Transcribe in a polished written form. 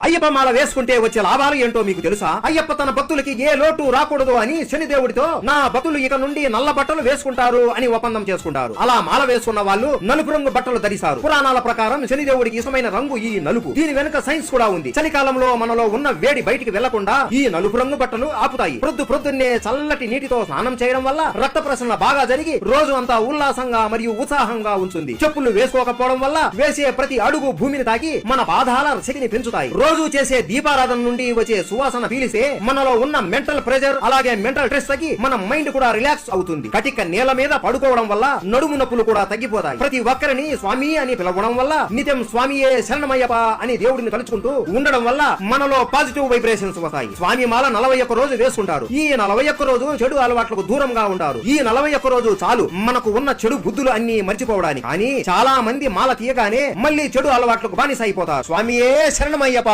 అయ్యప్ప మాల వేసుకుంటే వచ్చే లాభాలు ఏంటో మీకు తెలుసా? అయ్యప్ప తన భక్తులకి ఏ లోటు రాకూడదు అని శనిదేవుడితో నా భక్తులు ఇక నుండి నల్ల బట్టలు వేసుకుంటారు అని ఒప్పందం చేసుకుంటారు. అలా మాల వేసుకున్న వాళ్ళు నలుపు రంగు బట్టలు ధరిస్తారు. పురాణాల ప్రకారం శనిదేవుడికి ఇష్టమైన రంగు ఈ నలుపు. దీని వెనుక సైన్స్ కూడా ఉంది. చలికాలంలో మనలో ఉన్న వేడి బయటికి వెళ్లకుండా ఈ నలుపు రంగు బట్టలు ఆపుతాయి. ప్రొద్దున్నే చల్లటి నీటితో స్నానం చేయడం వల్ల రక్త ప్రసరణ బాగా జరిగి రోజు అంతా ఉల్లాసంగా మరియు ఉత్సాహంగా ఉంటుంది. చెప్పులు వేసుకోకపోవడం వల్ల వేసే ప్రతి అడుగు భూమిని తాకి మన పాదాల శక్తిని పెంచుతాయి. రోజు చేసే దీపారాధన నుండి వచ్చే సువాసన పీలిస్తే మనలో ఉన్న మెంటల్ ప్రెజర్ అలాగే మెంటల్ స్ట్రెస్ తగ్గి మన మైండ్ కూడా రిలాక్స్ అవుతుంది. కటిక నేల మీద పడుకోవడం వల్ల నడుము నొప్పులు కూడా తగ్గిపోతాయి. ప్రతి ఒక్కరిని స్వామి అని పిలవడం వల్ల నిత్యం స్వామియే శరణమయ్యప్ప అని దేవుడిని తలుచుకుంటూ ఉండడం వల్ల మనలో పాజిటివ్ వైబ్రేషన్స్ వస్తాయి. స్వామి మాల 41 రోజు వేసుకుంటారు. ఈ 41 రోజు చెడు అలవాట్లకు దూరంగా ఉంటారు. ఈ 41 రోజు చాలు మనకు ఉన్న చెడు బుద్ధులు అన్ని మర్చిపోవడానికి. కానీ చాలా మంది మాల తీయగానే మళ్ళీ చెడు అలవాట్లకు బానిస అయిపోతారు. స్వామియే శరణమయ్యప్ప.